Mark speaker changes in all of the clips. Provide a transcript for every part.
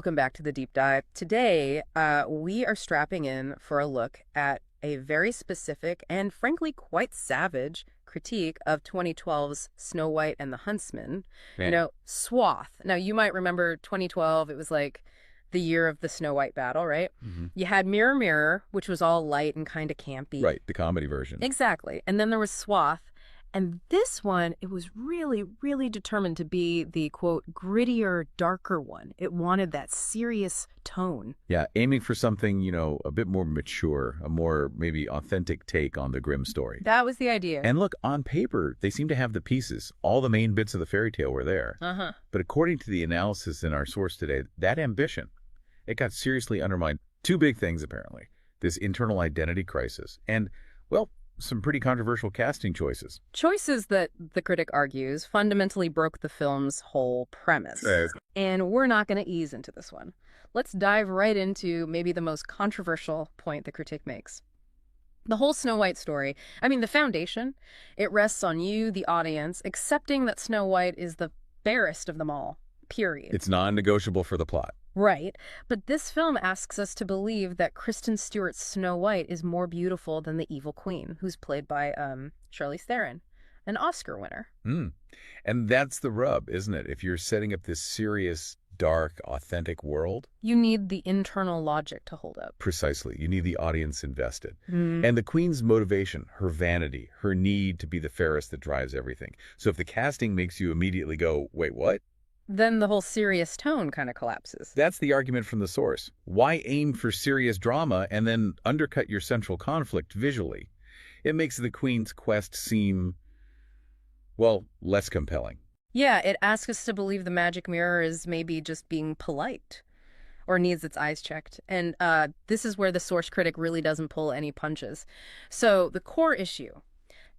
Speaker 1: welcome back to the deep dive. Today, we are strapping in for a look at a very specific and frankly quite savage critique of 2012's Snow White and the Huntsman.
Speaker 2: Man.
Speaker 1: Swath. Now, you might remember 2012, it was like the year of the Snow White battle, right?
Speaker 2: Hmm.
Speaker 1: You had Mirror Mirror, which was all light and kind of campy.
Speaker 2: Right, the comedy version.
Speaker 1: Exactly. And then there was Swath. And this one, it was really, really determined to be the, quote, grittier, darker one. It wanted that serious tone.
Speaker 2: Yeah, aiming for something, a bit more mature, a more maybe authentic take on the grim story.
Speaker 1: That was the idea.
Speaker 2: And look, on paper, they seem to have the pieces. All the main bits of the fairy tale were there.
Speaker 1: Uh-huh.
Speaker 2: But according to the analysis in our source today, that ambition, it got seriously undermined. Two big things, apparently. This internal identity crisis and, well, some pretty controversial casting choices.
Speaker 1: Choices that, the critic argues, fundamentally broke the film's whole premise. And we're not going to ease into this one. Let's dive right into maybe the most controversial point the critic makes. The whole Snow White story, the foundation, it rests on you, the audience, accepting that Snow White is the fairest of them all, period.
Speaker 2: It's non-negotiable for the plot.
Speaker 1: Right. But this film asks us to believe that Kristen Stewart's Snow White is more beautiful than the evil queen, who's played by Charlize Theron, an Oscar winner.
Speaker 2: And that's the rub, isn't it? If you're setting up this serious, dark, authentic world.
Speaker 1: You need the internal logic to hold up.
Speaker 2: Precisely. You need the audience invested. And the queen's motivation, her vanity, her need to be the fairest that drives everything. So if the casting makes you immediately go, wait, what?
Speaker 1: Then the whole serious tone kind of collapses.
Speaker 2: That's the argument from the source. Why aim for serious drama and then undercut your central conflict visually? It makes the queen's quest seem, well, less compelling.
Speaker 1: Yeah, it asks us to believe the magic mirror is maybe just being polite or needs its eyes checked. And this is where the source critic really doesn't pull any punches. So the core issue,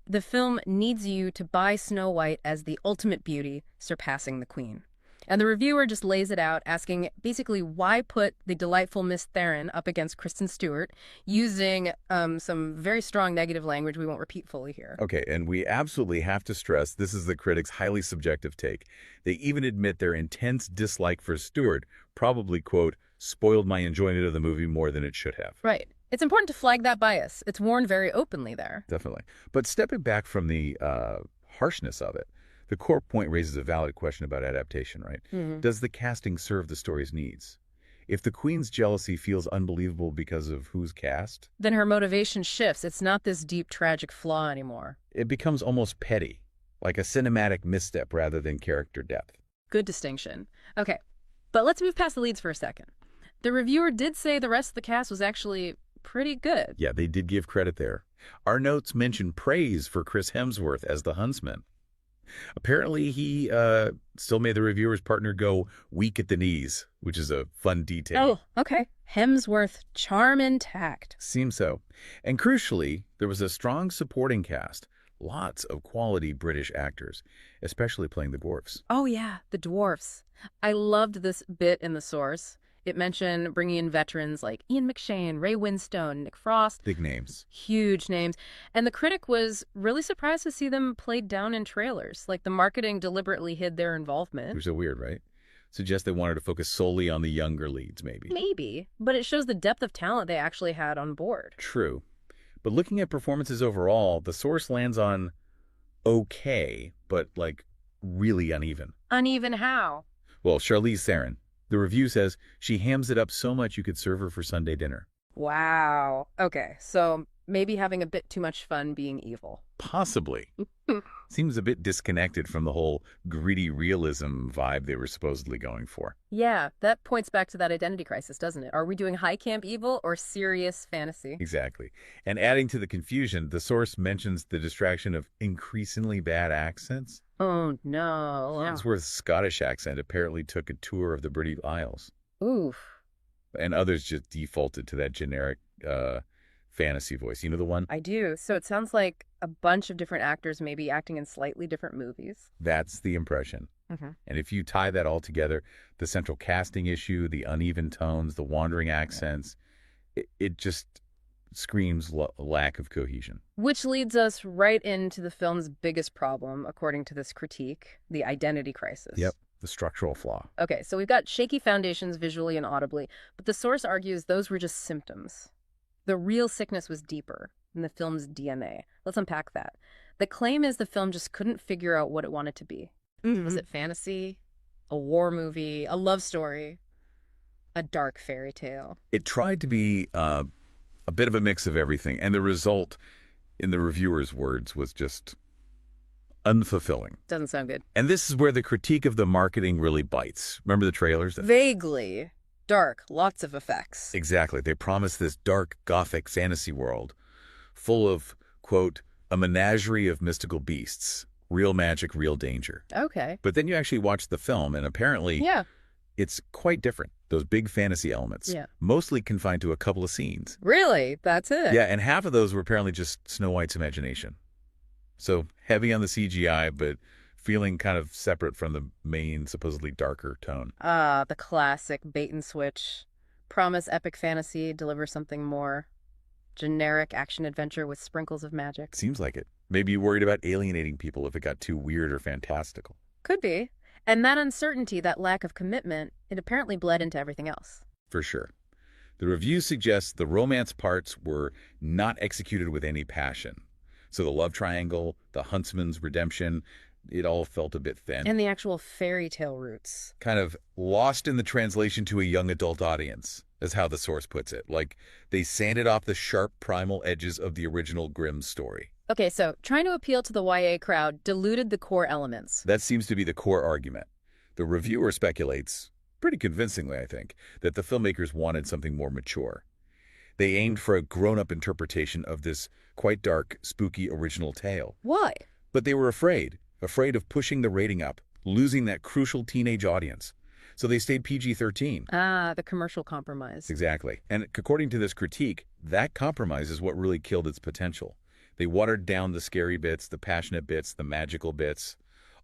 Speaker 1: the film needs you to buy Snow White as the ultimate beauty, surpassing the queen. And the reviewer just lays it out, asking basically why put the delightful Miss Theron up against Kristen Stewart, using some very strong negative language we won't repeat fully here.
Speaker 2: Okay, and we absolutely have to stress this is the critics' highly subjective take. They even admit their intense dislike for Stewart probably, quote, spoiled my enjoyment of the movie more than it should have.
Speaker 1: Right. It's important to flag that bias. It's worn very openly there.
Speaker 2: Definitely. But stepping back from the harshness of it, the core point raises a valid question about adaptation, right? Does the casting serve the story's needs? If the queen's jealousy feels unbelievable because of who's cast,
Speaker 1: then her motivation shifts. It's not this deep, tragic flaw anymore.
Speaker 2: it becomes almost petty, like a cinematic misstep rather than character depth.
Speaker 1: Good distinction. Okay, but let's move past the leads for a second. The reviewer did say the rest of the cast was actually pretty good.
Speaker 2: Yeah, they did give credit there. Our notes mention praise for Chris Hemsworth as the Huntsman. Apparently, he still made the reviewer's partner go weak at the knees, which is a fun detail.
Speaker 1: Oh, okay. Hemsworth, charm intact.
Speaker 2: Seems so. And crucially, there was a strong supporting cast. Lots of quality British actors, especially playing the dwarfs.
Speaker 1: Oh, yeah, the dwarfs. I loved this bit in the source. It mentioned bringing in veterans like Ian McShane, Ray Winstone, Nick Frost.
Speaker 2: Big names.
Speaker 1: Huge names. And the critic was really surprised to see them played down in trailers. Like the marketing deliberately hid their involvement.
Speaker 2: Which is so weird, right? Suggests they wanted to focus solely on the younger leads, maybe.
Speaker 1: Maybe, but it shows the depth of talent they actually had on board.
Speaker 2: True. But looking at performances overall, the source lands on okay, but like really uneven.
Speaker 1: Uneven how?
Speaker 2: Well, Charlize Theron. The review says she hams it up so much you could serve her for Sunday dinner.
Speaker 1: Wow. Okay, so maybe having a bit too much fun being evil.
Speaker 2: Possibly. Seems a bit disconnected from the whole gritty realism vibe they were supposedly going for.
Speaker 1: Yeah, that points back to that identity crisis, doesn't it? Are we doing high camp evil or serious fantasy?
Speaker 2: Exactly. And adding to the confusion, the source mentions the distraction of increasingly bad accents.
Speaker 1: Oh, no.
Speaker 2: Hemsworth's Scottish accent apparently took a tour of the British Isles.
Speaker 1: Oof.
Speaker 2: And others just defaulted to that generic fantasy voice. You know the one?
Speaker 1: I do. So it sounds like a bunch of different actors maybe acting in slightly different movies.
Speaker 2: That's the impression. And if you tie that all together, the central casting issue, the uneven tones, the wandering accents, it just screams lack of cohesion.
Speaker 1: Which leads us right into the film's biggest problem, according to this critique, the identity crisis.
Speaker 2: Yep. the structural flaw.
Speaker 1: Okay, so we've got shaky foundations visually and audibly, but the source argues those were just symptoms. The real sickness was deeper in the film's DNA. Let's unpack that. The claim is the film just couldn't figure out what it wanted to be. Was it fantasy, a war movie, a love story, a dark fairy tale?
Speaker 2: It tried to be a bit of a mix of everything, and the result, in the reviewer's words, was just unfulfilling.
Speaker 1: Doesn't sound good.
Speaker 2: And this is where the critique of the marketing really bites. Remember the trailers?
Speaker 1: Vaguely. Dark, lots of effects.
Speaker 2: Exactly. They promise this dark, gothic fantasy world full of, quote, a menagerie of mystical beasts, real magic, real danger.
Speaker 1: Okay.
Speaker 2: But then you actually watch the film, and apparently
Speaker 1: Yeah.
Speaker 2: it's quite different. Those big fantasy elements,
Speaker 1: Yeah.
Speaker 2: mostly confined to a couple of scenes.
Speaker 1: Really? That's it?
Speaker 2: Yeah, and half of those were apparently just Snow White's imagination. So heavy on the CGI, but feeling kind of separate from the main, supposedly darker tone.
Speaker 1: Ah, the classic bait and switch. Promise epic fantasy, deliver something more. Generic action-adventure with sprinkles of magic.
Speaker 2: Seems like it. Maybe you worried about alienating people if it got too weird or fantastical.
Speaker 1: Could be. And that uncertainty, that lack of commitment, it apparently bled into everything else.
Speaker 2: For sure. The review suggests the romance parts were not executed with any passion. So the love triangle, the Huntsman's redemption, it all felt a bit thin.
Speaker 1: And the actual fairy tale roots.
Speaker 2: Kind of lost in the translation to a young adult audience, is how the source puts it. Like, they sanded off the sharp primal edges of the original Grimm story.
Speaker 1: Okay, so trying to appeal to the YA crowd diluted the core elements.
Speaker 2: That seems to be the core argument. The reviewer speculates, pretty convincingly I think, that the filmmakers wanted something more mature. They aimed for a grown-up interpretation of this quite dark, spooky original tale.
Speaker 1: Why?
Speaker 2: But they were afraid of pushing the rating up, losing that crucial teenage audience. So they stayed PG-13.
Speaker 1: Ah, the commercial compromise.
Speaker 2: Exactly. And according to this critique, that compromise is what really killed its potential. They watered down the scary bits, the passionate bits, the magical bits,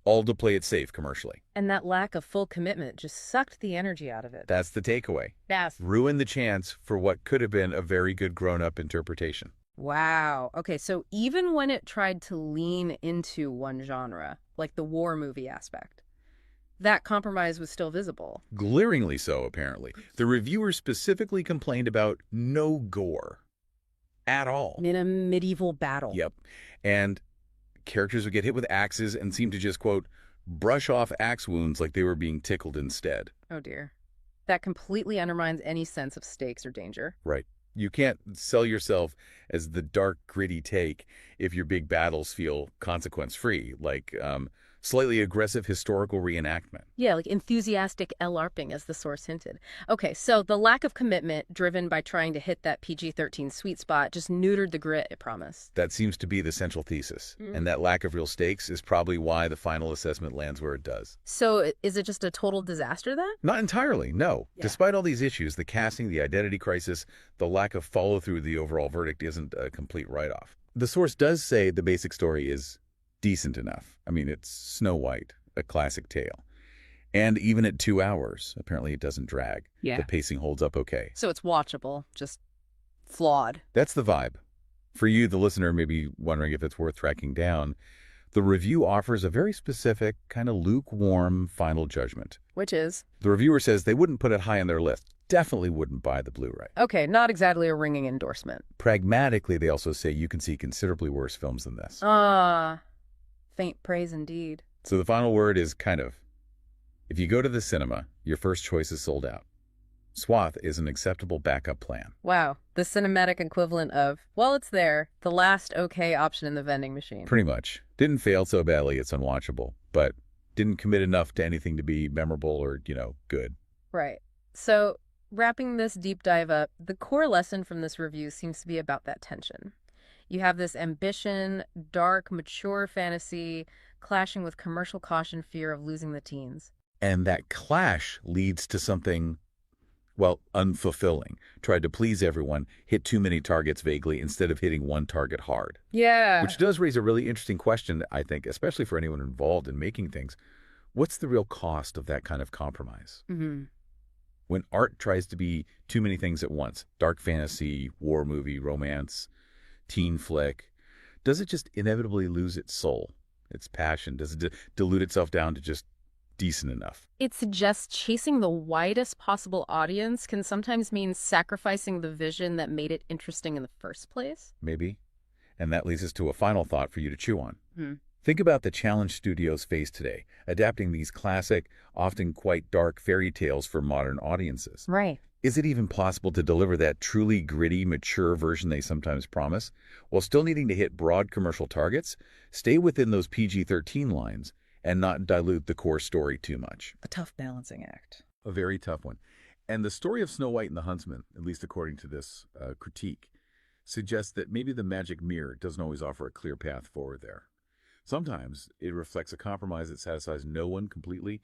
Speaker 2: all to play it safe commercially.
Speaker 1: And that lack of full commitment just sucked the energy out of it.
Speaker 2: That's the takeaway.
Speaker 1: Yes.
Speaker 2: Ruined the chance for what could have been a very good grown-up interpretation.
Speaker 1: Wow. Okay, so even when it tried to lean into one genre, like the war movie aspect, that compromise was still visible.
Speaker 2: Glaringly so, apparently. The reviewer specifically complained about no gore at all.
Speaker 1: In a medieval battle.
Speaker 2: Yep. And characters would get hit with axes and seem to just, quote, brush off axe wounds like they were being tickled instead.
Speaker 1: Oh, dear. That completely undermines any sense of stakes or danger.
Speaker 2: Right. You can't sell yourself as the dark, gritty take if your big battles feel consequence-free, like slightly aggressive historical reenactment.
Speaker 1: Yeah, like enthusiastic LARPing, as the source hinted. Okay, so the lack of commitment driven by trying to hit that PG-13 sweet spot just neutered the grit it promised.
Speaker 2: That seems to be the central thesis, and that lack of real stakes is probably why the final assessment lands where it does.
Speaker 1: So is it just a total disaster then?
Speaker 2: Not entirely, no.
Speaker 1: Yeah.
Speaker 2: Despite all these issues, the casting, the identity crisis, the lack of follow-through, the overall verdict isn't a complete write-off. The source does say the basic story is decent enough. I mean, it's Snow White, a classic tale. And even at 2 hours, apparently it doesn't drag.
Speaker 1: Yeah.
Speaker 2: The pacing holds up okay.
Speaker 1: So it's watchable, just flawed.
Speaker 2: That's the vibe. For you, the listener, may be wondering if it's worth tracking down. The review offers a very specific, kind of lukewarm final judgment.
Speaker 1: Which is?
Speaker 2: The reviewer says they wouldn't put it high on their list. Definitely wouldn't buy the Blu-ray.
Speaker 1: Okay, not exactly a ringing endorsement.
Speaker 2: Pragmatically, they also say you can see considerably worse films than this.
Speaker 1: Faint praise indeed.
Speaker 2: So the final word is kind of. If you go to the cinema, your first choice is sold out. Swath is an acceptable backup plan.
Speaker 1: Wow, the cinematic equivalent of, well, it's there, the last okay option in the vending machine.
Speaker 2: Pretty much. Didn't fail so badly it's unwatchable, but didn't commit enough to anything to be memorable or, good.
Speaker 1: Right. So, wrapping this deep dive up, the core lesson from this review seems to be about that tension. You have this ambition, dark, mature fantasy, clashing with commercial caution, fear of losing the teens.
Speaker 2: And that clash leads to something, well, unfulfilling. Tried to please everyone, hit too many targets vaguely instead of hitting one target hard.
Speaker 1: Yeah.
Speaker 2: Which does raise a really interesting question, I think, especially for anyone involved in making things. What's the real cost of that kind of compromise?
Speaker 1: Mm-hmm.
Speaker 2: When art tries to be too many things at once, dark fantasy, war movie, romance, teen flick, does it just inevitably lose its soul, its passion? Does it dilute itself down to just decent enough.
Speaker 1: It suggests chasing the widest possible audience can sometimes mean sacrificing the vision that made it interesting in the first place.
Speaker 2: Maybe. And that leads us to a final thought for you to chew on.
Speaker 1: Hmm.
Speaker 2: Think about the challenge studios face today, adapting these classic, often quite dark fairy tales for modern audiences.
Speaker 1: Right.
Speaker 2: Is it even possible to deliver that truly gritty, mature version they sometimes promise, while still needing to hit broad commercial targets, stay within those PG-13 lines, and not dilute the core story too much?
Speaker 3: A tough balancing act.
Speaker 2: A very tough one. And the story of Snow White and the Huntsman, at least according to this critique, suggests that maybe the magic mirror doesn't always offer a clear path forward there. Sometimes it reflects a compromise that satisfies no one completely